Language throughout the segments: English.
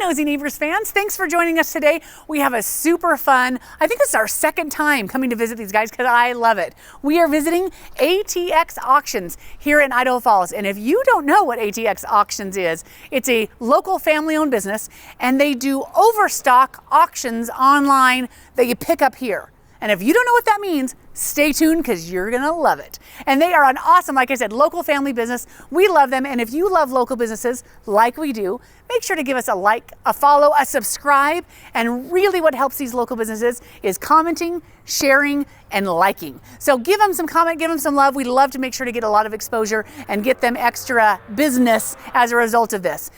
Nosy Neighbors fans. Thanks for joining us today. We have a super fun, I think this is our second time coming to visit these guys because I love it. We are visiting ATX Auctions here in Idaho Falls. And if you don't know what ATX Auctions is, it's a local family-owned business and they do Overstock auctions online that you pick up here. And if you don't know what that means, stay tuned because you're gonna love it. And they are an awesome, like I said, local family business. We love them. And if you love local businesses like we do, make sure to give us a like, a follow, a subscribe. And really what helps these local businesses is commenting, sharing, and liking. So give them some comment, give them some love. We'd love to make sure to get a lot of exposure and get them extra business as a result of this.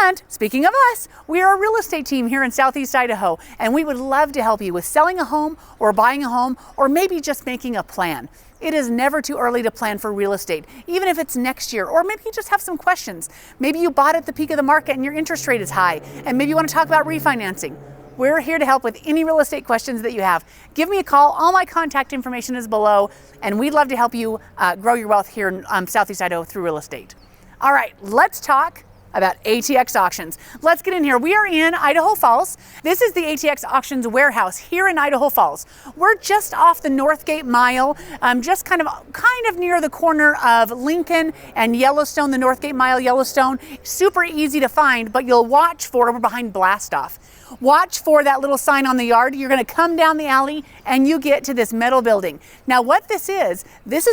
And speaking of us, we are a real estate team here in Southeast Idaho, and we would love to help you with selling a home or buying a home or maybe just making a plan. It is never too early to plan for real estate, even if it's next year, or maybe you just have some questions. Maybe you bought at the peak of the market and your interest rate is high, and maybe you want to talk about refinancing. We're here to help with any real estate questions that you have. Give me a call. All my contact information is below, and we'd love to help you grow your wealth here in Southeast Idaho through real estate. All right, let's talk about ATX Auctions. Let's get in here. We are in Idaho Falls. This is the ATX Auctions warehouse here in Idaho Falls. We're just off the Northgate Mile, just kind of near the corner of Lincoln and Yellowstone, the Northgate Mile, Yellowstone. Super easy to find, but you'll watch for, we're behind Blast Off. Watch for that little sign on the yard. You're gonna come down the alley and you get to this metal building. Now what this is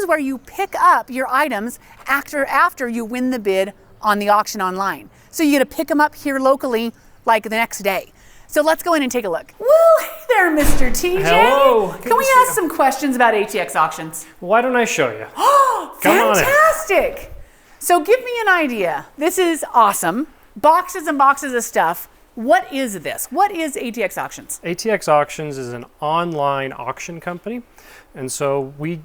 where you pick up your items after you win the bid on the auction online. So you get to pick them up here locally like the next day. So let's go in and take a look. Woo, hey there, Mr. TJ. Hello. Can we ask some questions about ATX Auctions? Why don't I show you? Oh, Come on in. fantastic. So give me an idea. This is awesome. Boxes and boxes of stuff. What is this? What is ATX Auctions? ATX Auctions is an online auction company. And so we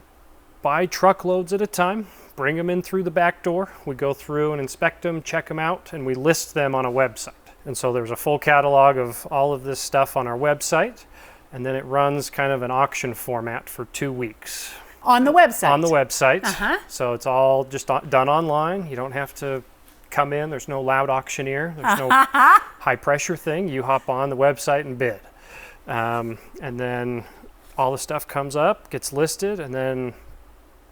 buy truckloads at a time, bring them in through the back door. We go through and inspect them, check them out, and we list them on a website. And so there's a full catalog of all of this stuff on our website, and then it runs kind of an auction format for 2 weeks. On the website? On the website. Uh-huh. So it's all just done online. You don't have to come in. There's no loud auctioneer. There's no high pressure thing. You hop on the website and bid. And then all the stuff comes up, gets listed, and then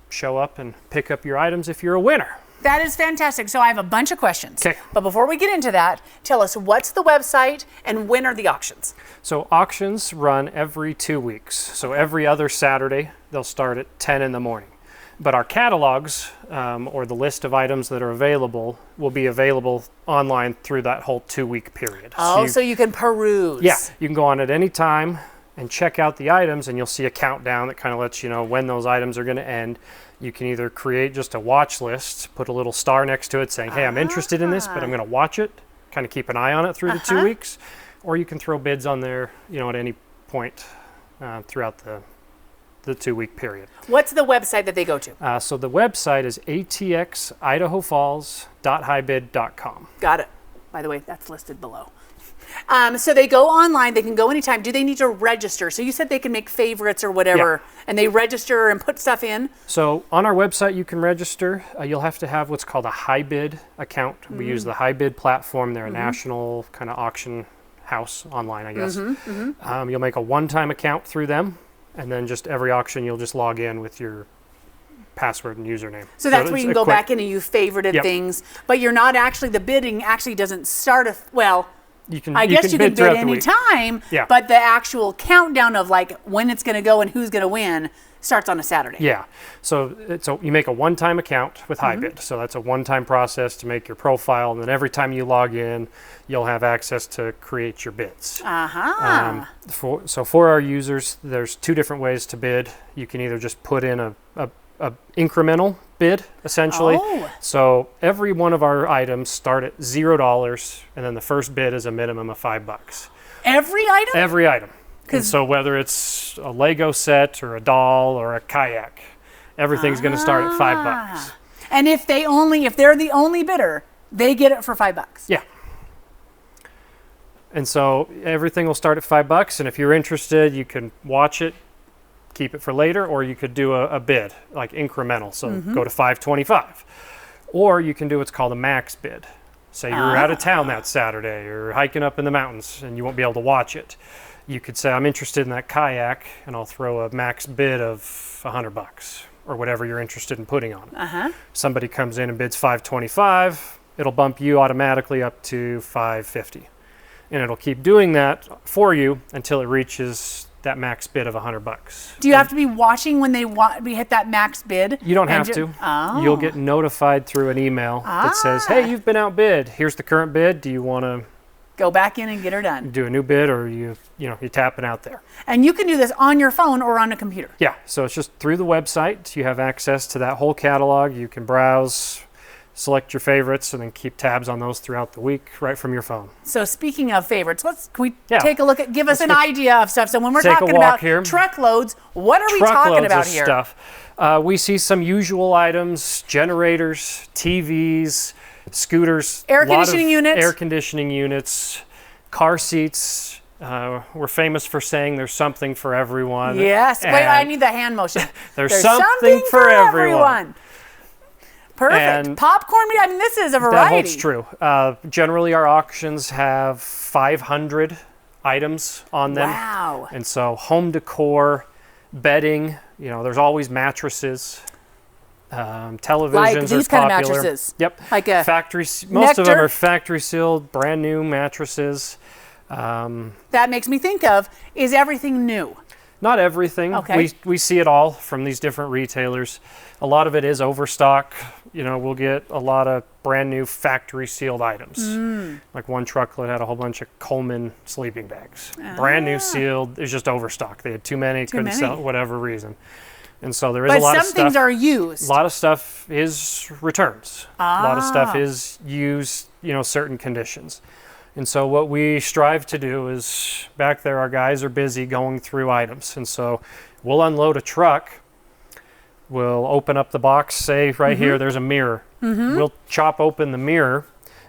show up and pick up your items if you're a winner. That is fantastic. So I have a bunch of questions. Okay. But before we get into that, tell us what's the website and when are the auctions? So auctions run every 2 weeks. So every other Saturday, they'll start at 10 in the morning. But our catalogs, or the list of items that are available, will be available online through that whole 2 week period. Oh, so you can peruse. Yeah, you can go on at any time and check out the items, and you'll see a countdown that kind of lets you know when those items are going to end. You can either create just a watch list, put a little star next to it saying, hey, I'm interested in this, but I'm going to watch it, kind of keep an eye on it through the 2 weeks. Or you can throw bids on there, at any point throughout the 2 week period. What's the website that they go to? So the website is ATX idahofalls.highbid.com. Got it. By the way, that's listed below. So they go online, they can go anytime. Do they need to register? So you said they can make favorites or whatever, and they register and put stuff in? So on our website, you can register. You'll have to have what's called a high bid account. We use the high bid platform. They're a national kind of auction house online, I guess. You'll make a one-time account through them, and then just every auction, you'll just log in with your password and username. So that's where you can go back in and you favorited things, but you're not actually, the bidding actually doesn't start, I guess you can bid any time, but the actual countdown of like when it's going to go and who's going to win starts on a Saturday. Yeah. So you make a one-time account with HighBid. So that's a one-time process to make your profile, and then every time you log in, you'll have access to create your bids. For our users, there's 2 different ways to bid. You can either just put in a incremental bid, essentially. So every one of our items start at $0, and then the first bid is a minimum of $5. Every item? Every item. And so whether it's a Lego set or a doll or a kayak, everything's going to start at $5. And if they're the only bidder, they get it for $5. Yeah. And so everything will start at $5, and if you're interested, you can watch it, keep it for later, or you could do a bid, like incremental, so go to $5.25. Or you can do what's called a max bid. Say you're out of town that Saturday or hiking up in the mountains and you won't be able to watch it. You could say, I'm interested in that kayak, and I'll throw a max bid of $100 or whatever you're interested in putting on it. Somebody comes in and bids $525, it'll bump you automatically up to $550. And it'll keep doing that for you until it reaches that max bid of $100. Do you have to be watching when we hit that max bid? You don't have to. Oh. You'll get notified through an email that says, hey, you've been outbid. Here's the current bid. Do you want to go back in and get her done? Do a new bid, or you're tapping out there. And you can do this on your phone or on a computer. Yeah, so it's just through the website. You have access to that whole catalog. You can browse, select your favorites, and then keep tabs on those throughout the week right from your phone. So speaking of favorites, can we take a look at, give us an idea of stuff. So when we're take talking a walk about here. truckloads, what are we talking about here? Stuff. We see some usual items: generators, TVs, scooters, air conditioning units, car seats. We're famous for saying there's something for everyone. Yes. Wait, I need the hand motion. There's something for everyone. Perfect. And popcorn meat. I mean, this is a variety. That holds true. Generally, our auctions have 500 items on them. Wow. And so home decor, bedding, there's always mattresses. Televisions like these are kind popular. Of mattresses. Yep. Like a factory. Most of them are factory sealed, brand new mattresses. That makes me think of, is everything new? Not everything. Okay. We see it all from these different retailers. A lot of it is Overstock. We'll get a lot of brand new factory sealed items. Like one truckload had a whole bunch of Coleman sleeping bags. Brand new sealed. It's just Overstock. They had too many, couldn't sell it, whatever reason. And so there is a lot of stuff. But some things are used. A lot of stuff is returns. A lot of stuff is used, certain conditions. And so what we strive to do is, back there our guys are busy going through items. And so we'll unload a truck. We'll open up the box, say right here there's a mirror. We'll chop open the mirror,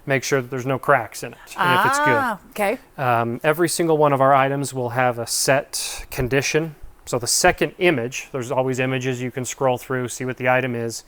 make sure that there's no cracks in it, and if it's good. Okay. Every single one of our items will have a set condition. So the second image, there's always images you can scroll through, see what the item is.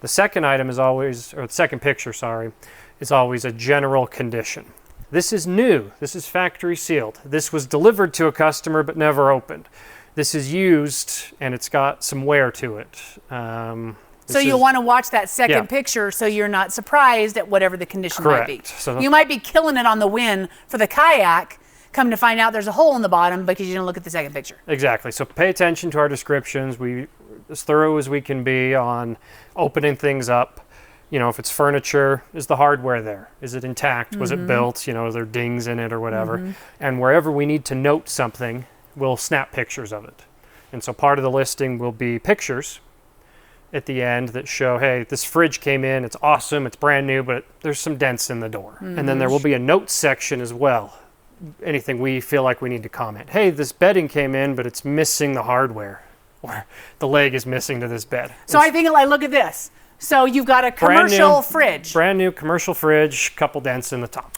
The second item is always, or the second picture, sorry, is always a general condition. This is new. This is factory sealed. This was delivered to a customer but never opened. This is used and it's got some wear to it. So you'll want to watch that second picture so you're not surprised at whatever the condition might be. So you might be killing it on the win for the kayak, come to find out there's a hole in the bottom because you didn't look at the second picture. Exactly. So pay attention to our descriptions. We as thorough as we can be on opening things up. If it's furniture, is the hardware there? Is it intact? Was it built? Is there dings in it or whatever? And wherever we need to note something, we'll snap pictures of it. And so part of the listing will be pictures at the end that show, hey, this fridge came in, it's awesome, it's brand new, but there's some dents in the door. And then there will be a notes section as well. Anything we feel like we need to comment. Hey, this bedding came in, but it's missing the hardware. Or the leg is missing to this bed. So I think, look at this. So you've got a commercial fridge. Brand new commercial fridge, couple dents in the top.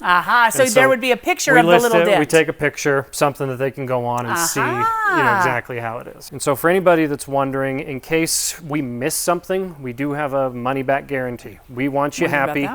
So there would be a picture of the little dent. We take a picture, something that they can go on and see exactly how it is. And so for anybody that's wondering, in case we miss something, we do have a money-back guarantee. We want you happy.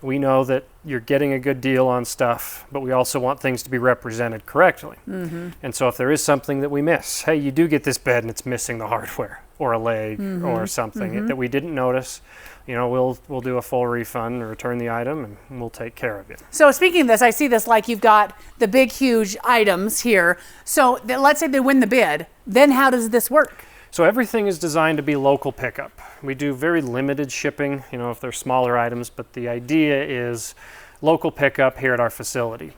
We know that you're getting a good deal on stuff, but we also want things to be represented correctly. And so if there is something that we miss, hey, you do get this bed and it's missing the hardware or a leg or something that we didn't notice, we'll do a full refund or return the item and we'll take care of it. So speaking of this, I see this like you've got the big, huge items here. So let's say they win the bid. Then how does this work? So everything is designed to be local pickup. We do very limited shipping, if they're smaller items, but the idea is local pickup here at our facility.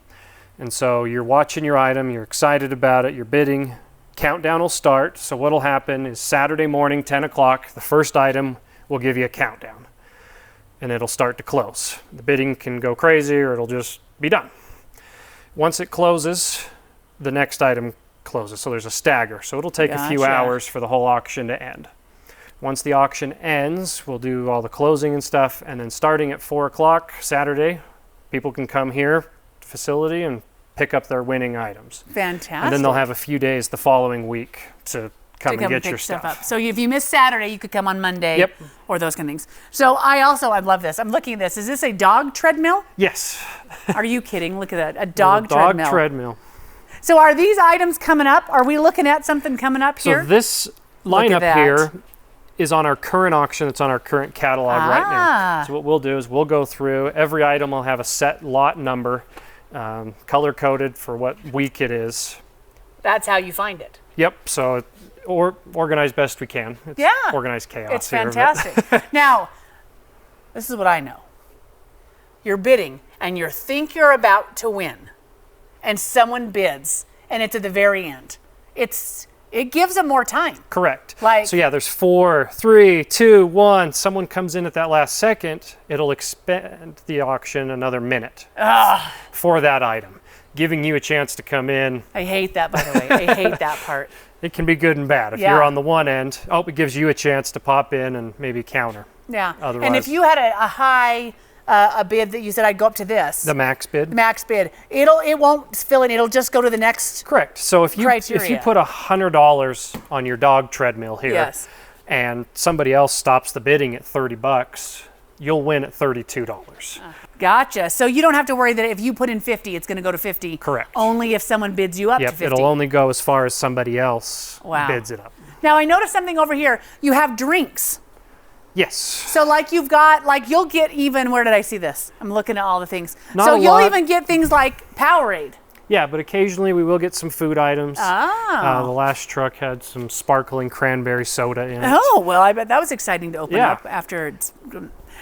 And so you're watching your item, you're excited about it, you're bidding, countdown will start. So what'll happen is Saturday morning, 10 o'clock, the first item will give you a countdown and it'll start to close. The bidding can go crazy or it'll just be done. Once it closes, the next item closes. So there's a stagger. So it'll take a few hours for the whole auction to end. Once the auction ends, we'll do all the closing and stuff. And then starting at 4 o'clock Saturday, people can come here to the facility and pick up their winning items. Fantastic. And then they'll have a few days the following week to come and get pick your stuff stuff. up. So if you miss Saturday, you could come on Monday. Yep. Or those kind of things. So I love this. I'm looking at this. Is this a dog treadmill? Yes. Are you kidding? Look at that. A dog treadmill. Dog treadmill. So are these items coming up? Are we looking at something coming up here? So this lineup here is on our current auction. It's on our current catalog right now. So what we'll do is we'll go through. Every item will have a set lot number, color-coded for what week it is. That's how you find it. Yep. So organize best we can. It's organized chaos. It's fantastic. Now, this is what I know. You're bidding, and you think you're about to win, and someone bids, and it's at the very end. It gives them more time. Correct. So yeah, there's 4, 3, 2, 1. Someone comes in at that last second, it'll expand the auction another minute for that item, giving you a chance to come in. I hate that, by the way. I hate that part. It can be good and bad. If you're on the one end, it gives you a chance to pop in and maybe counter. Yeah. Otherwise, and if you had a high a bid that you said I'd go up to this. The max bid? Max bid. It won't fill in. It'll just go to the next Correct. So if you put $100 on your dog treadmill here and somebody else stops the bidding at $30, you'll win at $32. Gotcha. So you don't have to worry that if you put in 50, it's going to go to 50. Correct. Only if someone bids you up to 50. It'll only go as far as somebody else bids it up. Now I noticed something over here. You have drinks. Yes. So you've got, you'll get even, where did I see this? I'm looking at all the things. Not you'll even get things like Powerade. Yeah, but occasionally we will get some food items. Oh. The last truck had some sparkling cranberry soda in it. Oh, well, I bet that was exciting to open up after it's...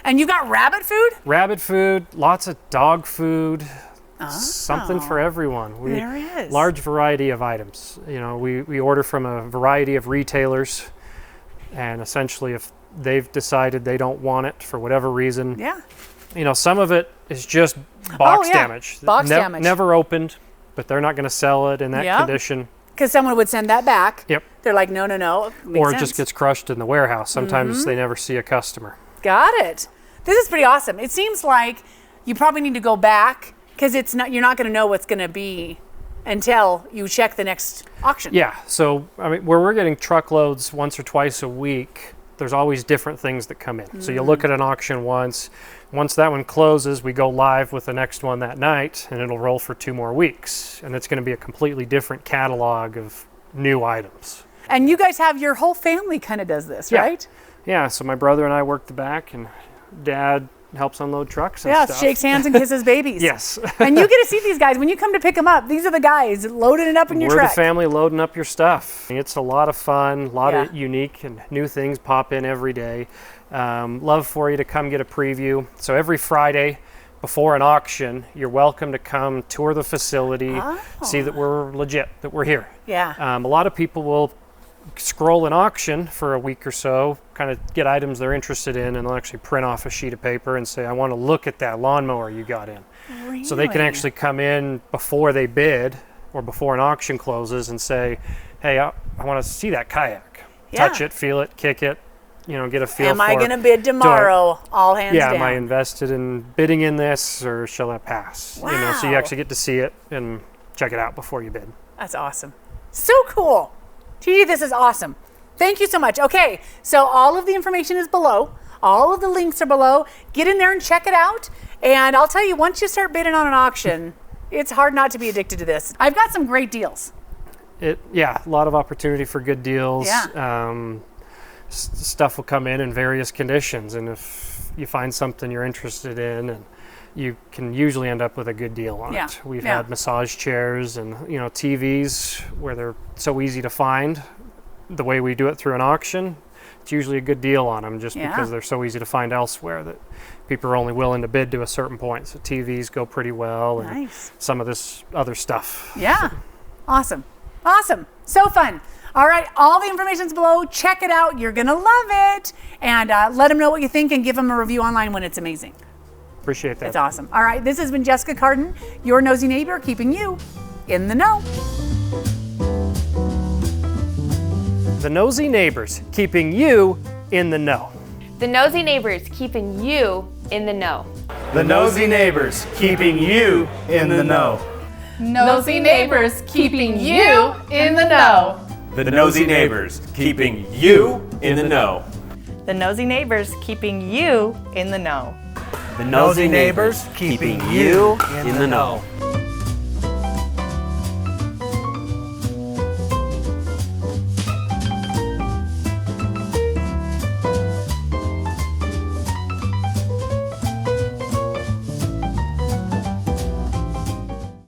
And you got rabbit food? Rabbit food, lots of dog food, something for everyone. There is. Large variety of items. We order from a variety of retailers, and essentially if they've decided they don't want it for whatever reason. Yeah. Some of it is just box damage. Box damage. Never opened, but they're not going to sell it in that condition. Because someone would send that back. Yep. They're like, no. Or it just gets crushed in the warehouse. Sometimes they never see a customer. Got it. This is pretty awesome. It seems like you probably need to go back because you're not going to know what's going to be until you check the next auction. Yeah. So, where we're getting truckloads once or twice a week, there's always different things that come in. So you look at an auction once that one closes, we go live with the next one that night, and it'll roll for 2 more weeks. And it's going to be a completely different catalog of new items. And you guys have your whole family kind of does this, right? Yeah, so my brother and I work the back, and Dad helps unload trucks and stuff. Shakes hands and kisses babies. Yes. And you get to see these guys. When you come to pick them up, these are the guys loading it up in your truck. We're the family loading up your stuff. It's a lot of fun, a lot of unique and new things pop in every day. Love for you to come get a preview. So every Friday before an auction, you're welcome to come tour the facility, see that we're legit, that we're here. Yeah. A lot of people will scroll an auction for a week or so, kind of get items they're interested in, and they'll actually print off a sheet of paper and say, I want to look at that lawnmower you got in. Really? So they can actually come in before they bid or before an auction closes and say, hey, I want to see that kayak. Touch it, feel it, kick it, get a feel for it. Am I going to bid tomorrow? All hands down. Am I invested in bidding in this, or shall I pass? Wow. So you actually get to see it and check it out before you bid. That's awesome. So cool. TJ, this is awesome. Thank you so much. Okay, so all of the information is below. All of the links are below. Get in there and check it out. And I'll tell you, once you start bidding on an auction, it's hard not to be addicted to this. I've got some great deals. A lot of opportunity for good deals. Yeah. Stuff will come in various conditions, and if you find something you're interested in, and you can usually end up with a good deal on it. We've had massage chairs and TVs where they're so easy to find. The way we do it through an auction, it's usually a good deal on them just because they're so easy to find elsewhere that people are only willing to bid to a certain point. So TVs go pretty well, and some of this other stuff. Yeah. Awesome. So fun. All right, all the information's below. Check it out. You're going to love it. And let them know what you think and give them a review online when it's amazing. Appreciate that. It's awesome. All right, this has been Jessica Cardon, your nosy neighbor, keeping you in the know. The Nosy Neighbors, keeping you in the know. The Nosy Neighbors, keeping you in the know. The Nosy Neighbors, keeping you in the know. Nosy Neighbors, keeping you in the know. The Nosy Neighbors, keeping you in the know. The Nosy Neighbors, keeping you in the know. The Nosy Neighbors, keeping you in the know.